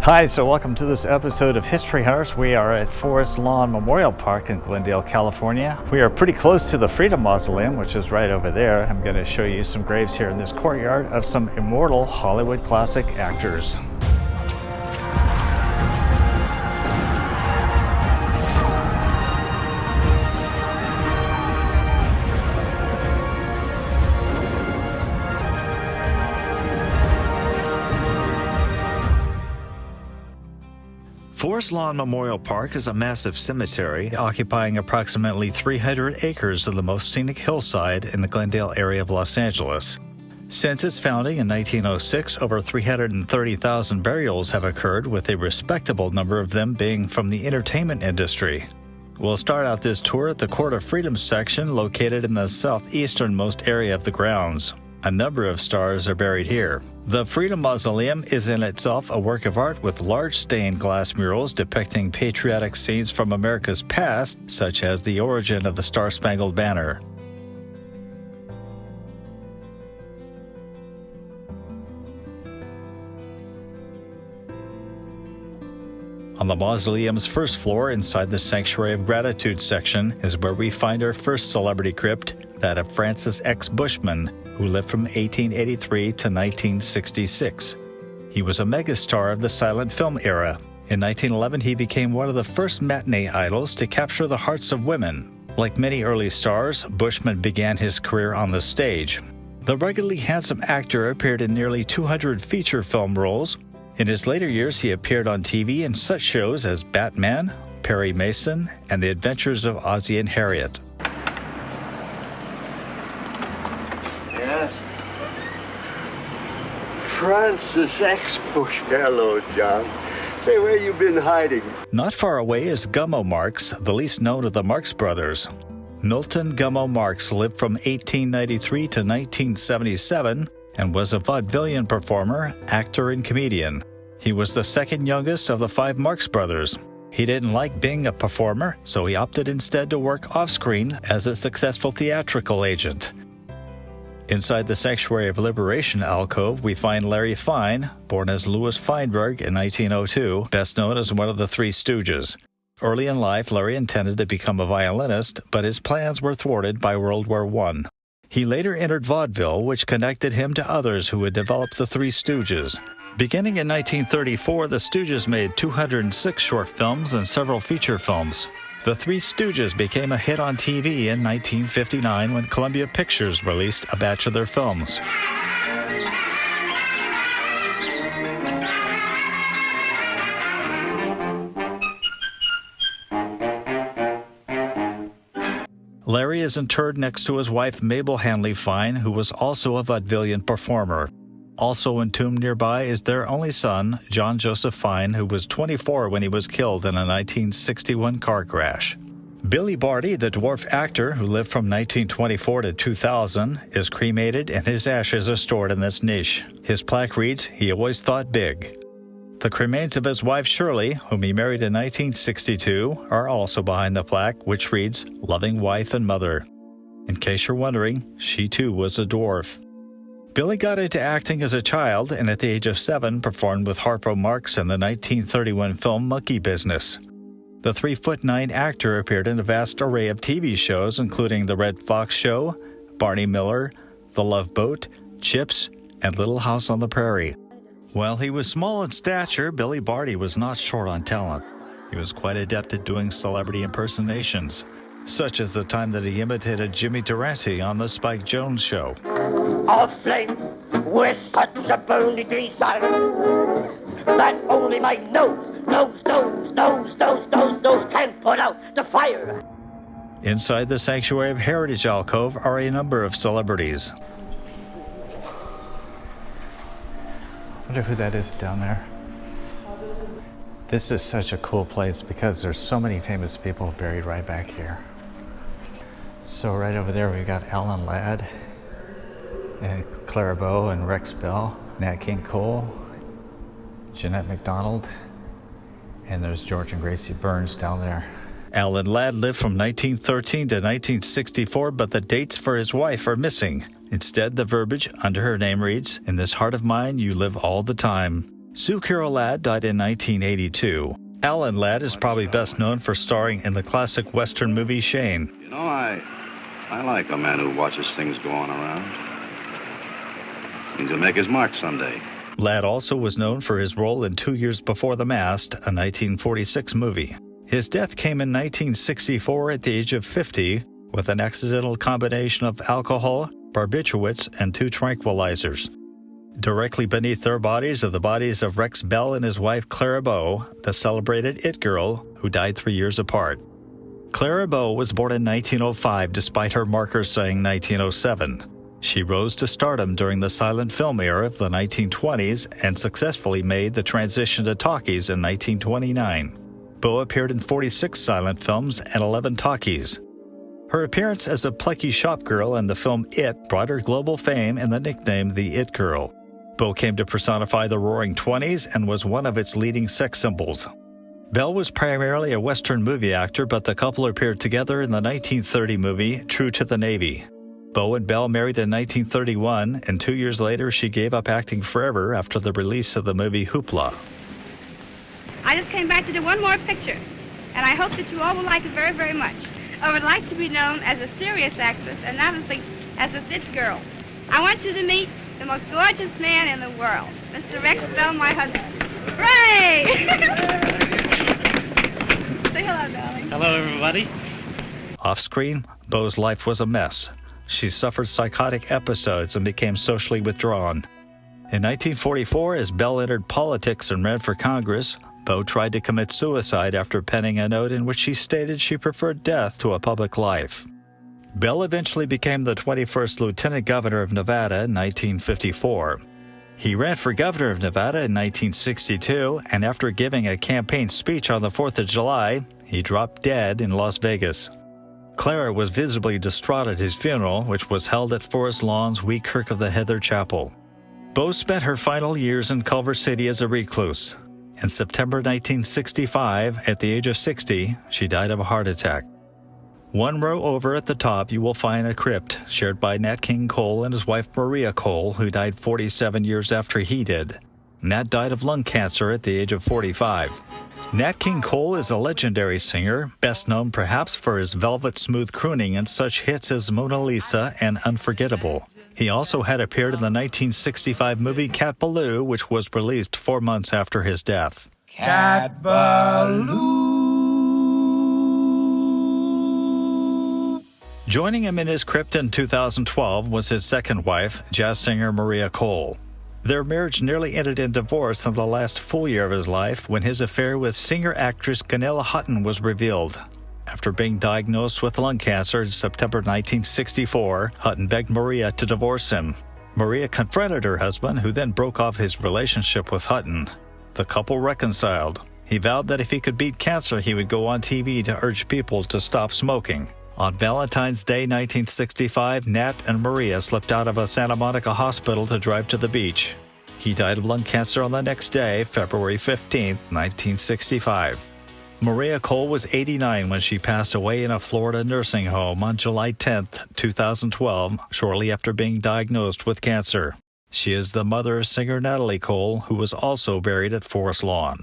Hi, so welcome to this episode of History Hunters. We are at Forest Lawn Memorial Park in Glendale, California. We are pretty close to the Freedom Mausoleum, which is right over there. I'm going to show you some graves here in this courtyard of some immortal Hollywood classic actors. Forest Lawn Memorial Park is a massive cemetery occupying approximately 300 acres of the most scenic hillside in the Glendale area of Los Angeles. Since its founding in 1906, over 330,000 burials have occurred, with a respectable number of them being from the entertainment industry. We'll start out this tour at the Court of Freedom section located in the southeasternmost area of the grounds. A number of stars are buried here. The Freedom Mausoleum is in itself a work of art with large stained glass murals depicting patriotic scenes from America's past, such as the origin of the Star-Spangled Banner. On the mausoleum's first floor, inside the Sanctuary of Gratitude section, is where we find our first celebrity crypt, that of Francis X. Bushman, who lived from 1883 to 1966. He was a megastar of the silent film era. In 1911, he became one of the first matinee idols to capture the hearts of women. Like many early stars, Bushman began his career on the stage. The ruggedly handsome actor appeared in nearly 200 feature film roles. In his later years, he appeared on TV in such shows as Batman, Perry Mason, and The Adventures of Ozzie and Harriet. Yes? Francis X. Bush. Hello, John. Say, where you been hiding? Not far away is Gummo Marx, the least known of the Marx brothers. Milton Gummo Marx lived from 1893 to 1977 and was a vaudevillian performer, actor, and comedian. He was the second youngest of the five Marx brothers. He didn't like being a performer, so he opted instead to work off-screen as a successful theatrical agent. Inside the Sanctuary of Liberation alcove, we find Larry Fine, born as Louis Feinberg in 1902, best known as one of the Three Stooges. Early in life, Larry intended to become a violinist, but his plans were thwarted by World War I. He later entered vaudeville, which connected him to others who had developed the Three Stooges. Beginning in 1934, the Stooges made 206 short films and several feature films. The Three Stooges became a hit on TV in 1959 when Columbia Pictures released a batch of their films. Larry is interred next to his wife Mabel Hanley Fine, who was also a vaudevillian performer. Also entombed nearby is their only son, John Joseph Fine, who was 24 when he was killed in a 1961 car crash. Billy Barty, the dwarf actor who lived from 1924 to 2000, is cremated and his ashes are stored in this niche. His plaque reads, "He always thought big." The cremains of his wife Shirley, whom he married in 1962, are also behind the plaque, which reads, "Loving wife and mother." In case you're wondering, she too was a dwarf. Billy got into acting as a child and at the age of 7 performed with Harpo Marx in the 1931 film Monkey Business. The 3'9" actor appeared in a vast array of TV shows, including The Red Fox Show, Barney Miller, The Love Boat, Chips, and Little House on the Prairie. While he was small in stature, Billy Barty was not short on talent. He was quite adept at doing celebrity impersonations, such as the time that he imitated Jimmy Durante on The Spike Jones Show. A flame with such a burning desire that only my nose can put out the fire. Inside the Sanctuary of Heritage alcove are a number of celebrities. I wonder who that is down there. This is such a cool place because there's so many famous people buried right back here. So right over there we've got Alan Ladd and Clara Bow and Rex Bell, Nat King Cole, Jeanette MacDonald, and there's George and Gracie Burns down there. Alan Ladd lived from 1913 to 1964, but the dates for his wife are missing. Instead, the verbiage under her name reads, "In this heart of mine, you live all the time." Sue Carol Ladd died in 1982. Alan Ladd is probably best known for starring in the classic Western movie Shane. You know, I like a man who watches things go on around. Means he'll make his mark someday. Ladd also was known for his role in 2 Years Before the Mast, a 1946 movie. His death came in 1964 at the age of 50 with an accidental combination of alcohol, barbiturates, and 2 tranquilizers. Directly beneath their bodies are the bodies of Rex Bell and his wife Clara Bow, the celebrated It Girl, who died 3 years apart. Clara Bow was born in 1905 despite her markers saying 1907. She rose to stardom during the silent film era of the 1920s and successfully made the transition to talkies in 1929. Bow appeared in 46 silent films and 11 talkies. Her appearance as a plucky shop girl in the film It brought her global fame and the nickname The It Girl. Bow came to personify the Roaring Twenties and was one of its leading sex symbols. Bell was primarily a Western movie actor, but the couple appeared together in the 1930 movie True to the Navy. Bow and Bell married in 1931, and 2 years later she gave up acting forever after the release of the movie Hoopla. I just came back to do one more picture, and I hope that you all will like it very, very much. I would like to be known as a serious actress and not as a It Girl. I want you to meet the most gorgeous man in the world, Mr. Rex Bell, my husband. Hooray! Say hello, darling. Hello, everybody. Off-screen, Bow's life was a mess. She suffered psychotic episodes and became socially withdrawn. In 1944, as Bell entered politics and ran for Congress, Bow tried to commit suicide after penning a note in which she stated she preferred death to a public life. Bell eventually became the 21st Lieutenant Governor of Nevada in 1954. He ran for governor of Nevada in 1962, and after giving a campaign speech on the 4th of July, he dropped dead in Las Vegas. Clara was visibly distraught at his funeral, which was held at Forest Lawn's Wee Kirk of the Heather Chapel. Bow spent her final years in Culver City as a recluse. In September 1965, at the age of 60, she died of a heart attack. One row over at the top, you will find a crypt shared by Nat King Cole and his wife Maria Cole, who died 47 years after he did. Nat died of lung cancer at the age of 45. Nat King Cole is a legendary singer, best known perhaps for his velvet smooth crooning in such hits as Mona Lisa and Unforgettable. He also had appeared in the 1965 movie Cat Ballou, which was released 4 months after his death. Cat Ballou. Joining him in his crypt in 2012 was his second wife, jazz singer Maria Cole. Their marriage nearly ended in divorce in the last full year of his life when his affair with singer-actress Gunilla Hutton was revealed. After being diagnosed with lung cancer in September 1964, Hutton begged Maria to divorce him. Maria confronted her husband, who then broke off his relationship with Hutton. The couple reconciled. He vowed that if he could beat cancer, he would go on TV to urge people to stop smoking. On Valentine's Day 1965, Nat and Maria slipped out of a Santa Monica hospital to drive to the beach. He died of lung cancer on the next day, February 15, 1965. Maria Cole was 89 when she passed away in a Florida nursing home on July 10, 2012, shortly after being diagnosed with cancer. She is the mother of singer Natalie Cole, who was also buried at Forest Lawn.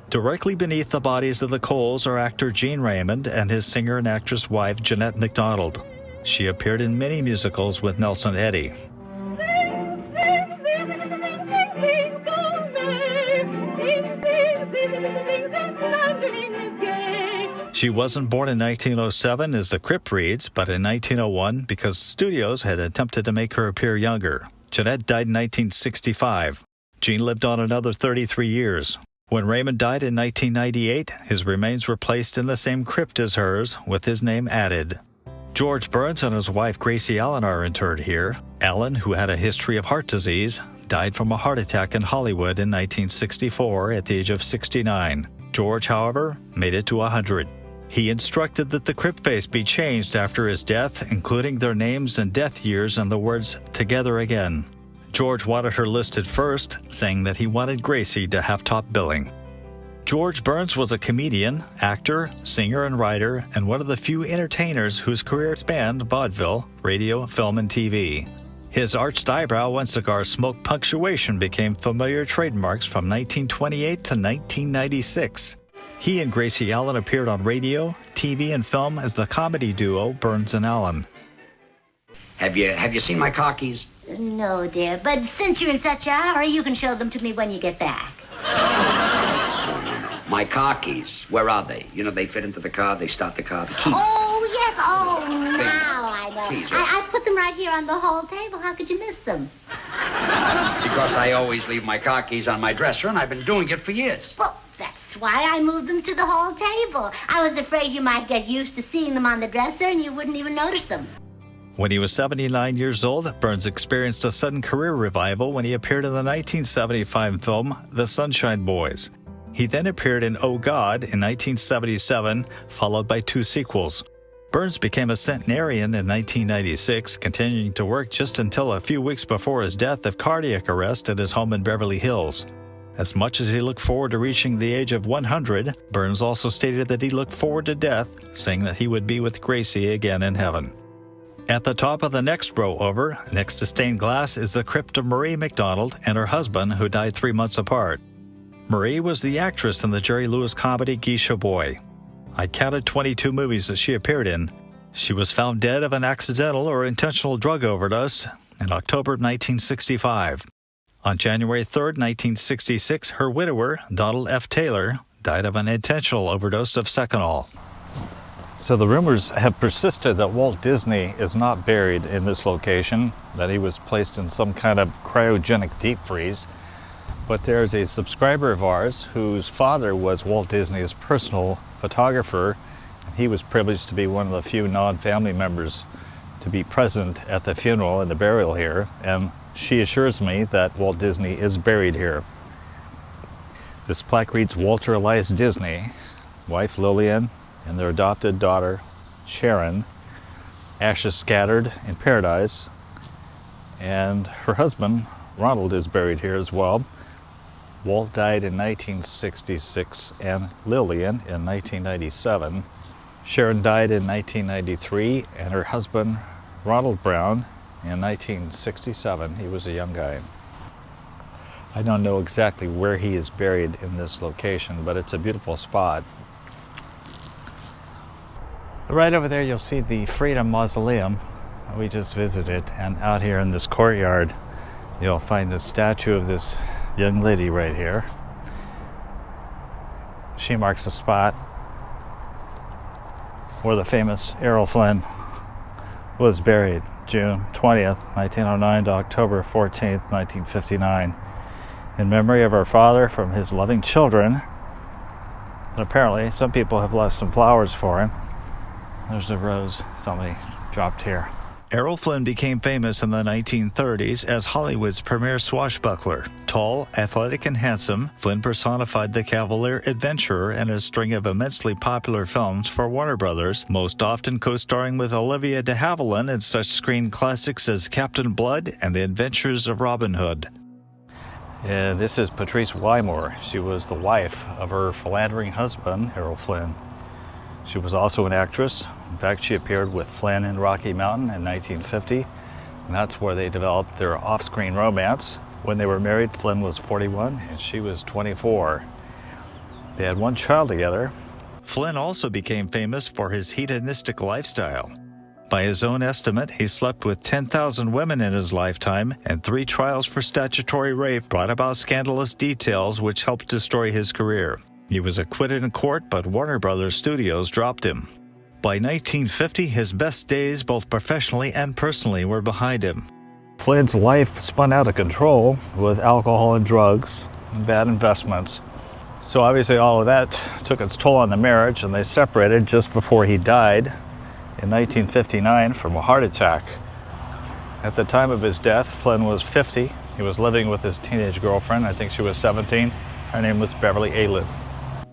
Directly beneath the bodies of the Coles are actor Gene Raymond and his singer and actress wife Jeanette MacDonald. She appeared in many musicals with Nelson Eddy. She wasn't born in 1907, as the crypt reads, but in 1901 because studios had attempted to make her appear younger. Jeanette died in 1965. Gene lived on another 33 years. When Raymond died in 1998, his remains were placed in the same crypt as hers, with his name added. George Burns and his wife Gracie Allen are interred here. Allen, who had a history of heart disease, died from a heart attack in Hollywood in 1964 at the age of 69. George, however, made it to 100. He instructed that the crypt face be changed after his death, including their names and death years and the words, "Together Again." George wanted her listed first, saying that he wanted Gracie to have top billing. George Burns was a comedian, actor, singer, and writer, and one of the few entertainers whose career spanned vaudeville, radio, film, and TV. His arched eyebrow and cigar smoke punctuation became familiar trademarks from 1928 to 1996. He and Gracie Allen appeared on radio, TV, and film as the comedy duo Burns and Allen. Have you seen my car keys? No, dear, but since you're in such a hurry, you can show them to me when you get back. My car keys, where are they? You know, they fit into the car, they start the car, the keys. Oh, yes, now I know. Keys, I put them right here on the hall table. How could you miss them? Because I always leave my car keys on my dresser, and I've been doing it for years. Well, that's why I moved them to the hall table. I was afraid you might get used to seeing them on the dresser and you wouldn't even notice them. When he was 79 years old, Burns experienced a sudden career revival when he appeared in the 1975 film The Sunshine Boys. He then appeared in Oh God in 1977, followed by 2 sequels. Burns became a centenarian in 1996, continuing to work just until a few weeks before his death of cardiac arrest at his home in Beverly Hills. As much as he looked forward to reaching the age of 100, Burns also stated that he looked forward to death, saying that he would be with Gracie again in heaven. At the top of the next row over, next to stained glass, is the crypt of Marie McDonald and her husband, who died 3 months apart. Marie was the actress in the Jerry Lewis comedy Geisha Boy. I counted 22 movies that she appeared in. She was found dead of an accidental or intentional drug overdose in October 1965. On January 3, 1966, her widower, Donald F. Taylor, died of an intentional overdose of Seconal. So the rumors have persisted that Walt Disney is not buried in this location, that he was placed in some kind of cryogenic deep freeze. But there's a subscriber of ours whose father was Walt Disney's personal photographer, and he was privileged to be one of the few non-family members to be present at the funeral and the burial here, and she assures me that Walt Disney is buried here. This plaque reads Walter Elias Disney, wife Lillian, and their adopted daughter, Sharon, ashes scattered in paradise, and her husband, Ronald, is buried here as well. Walt died in 1966 and Lillian in 1997. Sharon died in 1993, and her husband, Ronald Brown, in 1967. He was a young guy. I don't know exactly where he is buried in this location, but it's a beautiful spot. Right over there you'll see the Freedom Mausoleum we just visited, and out here in this courtyard you'll find the statue of this young lady right here. She marks the spot where the famous Errol Flynn was buried, June 20th, 1909 to October 14th, 1959, in memory of our father from his loving children. And apparently some people have left some flowers for him. There's a rose somebody dropped here. Errol Flynn became famous in the 1930s as Hollywood's premier swashbuckler. Tall, athletic, and handsome, Flynn personified the cavalier adventurer in a string of immensely popular films for Warner Brothers, most often co-starring with Olivia de Havilland in such screen classics as Captain Blood and The Adventures of Robin Hood. This is Patrice Wymore. She was the wife of her philandering husband, Errol Flynn. She was also an actress. In fact, she appeared with Flynn in Rocky Mountain in 1950, and that's where they developed their off-screen romance. When they were married, Flynn was 41 and she was 24. They had one child together. Flynn also became famous for his hedonistic lifestyle. By his own estimate, he slept with 10,000 women in his lifetime, and 3 trials for statutory rape brought about scandalous details which helped destroy his career. He was acquitted in court, but Warner Brothers Studios dropped him. By 1950, his best days, both professionally and personally, were behind him. Flynn's life spun out of control with alcohol and drugs and bad investments. So obviously all of that took its toll on the marriage, and they separated just before he died in 1959 from a heart attack. At the time of his death, Flynn was 50. He was living with his teenage girlfriend. I think she was 17. Her name was Beverly Allen.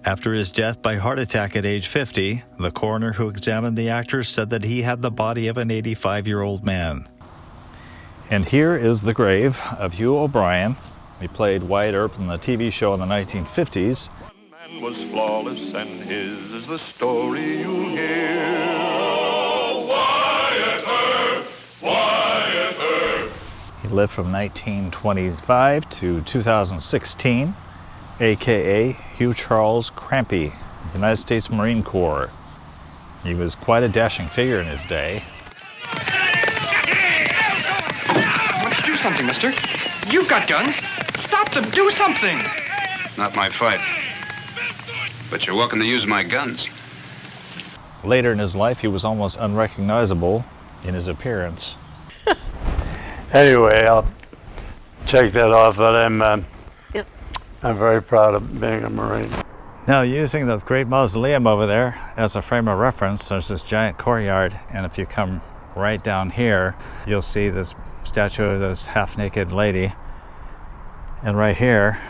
After his death by heart attack at age 50, the coroner who examined the actor said that he had the body of an 85-year-old man. And here is the grave of Hugh O'Brien. He played Wyatt Earp in the TV show in the 1950s. One man was flawless, and his is the story you hear. Oh, Wyatt Earp, Wyatt Earp, lived from 1925 to 2016, aka Hugh Charles Crampy, United States Marine Corps. He was quite a dashing figure in his day. Why don't you do something, mister? You've got guns. Stop them. Do something. Not my fight. But you're welcome to use my guns. Later in his life, he was almost unrecognizable in his appearance. Anyway, I'll check that off, but I'm very proud of being a Marine. Now, using the great mausoleum over there as a frame of reference, there's this giant courtyard, and if you come right down here, you'll see this statue of this half-naked lady. And right here,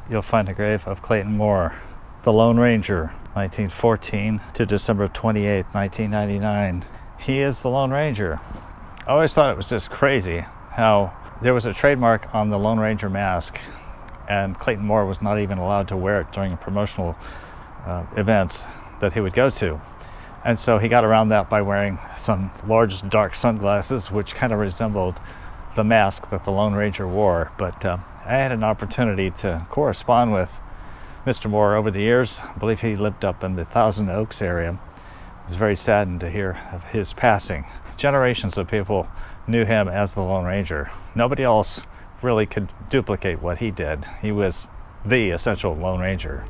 you'll find the grave of Clayton Moore, the Lone Ranger, 1914 to December 28, 1999. He is the Lone Ranger. I always thought it was just crazy how there was a trademark on the Lone Ranger mask, and Clayton Moore was not even allowed to wear it during promotional events that he would go to. And so he got around that by wearing some large dark sunglasses, which kind of resembled the mask that the Lone Ranger wore. But I had an opportunity to correspond with Mr. Moore over the years. I believe he lived up in the Thousand Oaks area. I was very saddened to hear of his passing. Generations of people knew him as the Lone Ranger. Nobody else really could duplicate what he did. He was the essential Lone Ranger.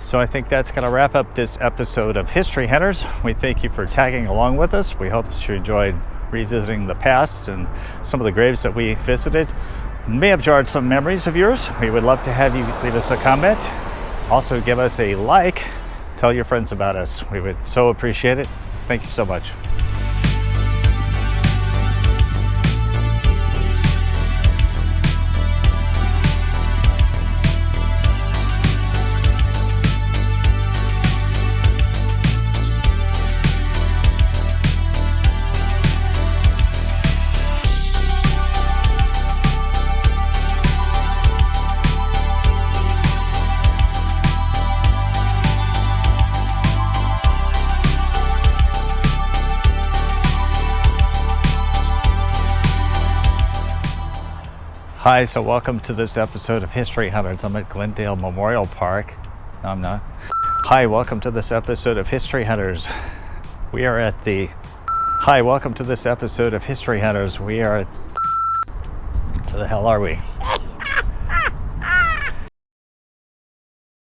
So I think that's going to wrap up this episode of History Hunters. We thank you for tagging along with us. We hope that you enjoyed revisiting the past and some of the graves that we visited. May have jarred some memories of yours. We would love to have you leave us a comment. Also give us a like. Tell your friends about us. We would so appreciate it. Thank you so much. Hi, so welcome to this episode of History Hunters. I'm at Glendale Memorial Park. No, I'm not. Hi, welcome to this episode of History Hunters. We are at the... Hi, welcome to this episode of History Hunters. We are at... Where the hell are we?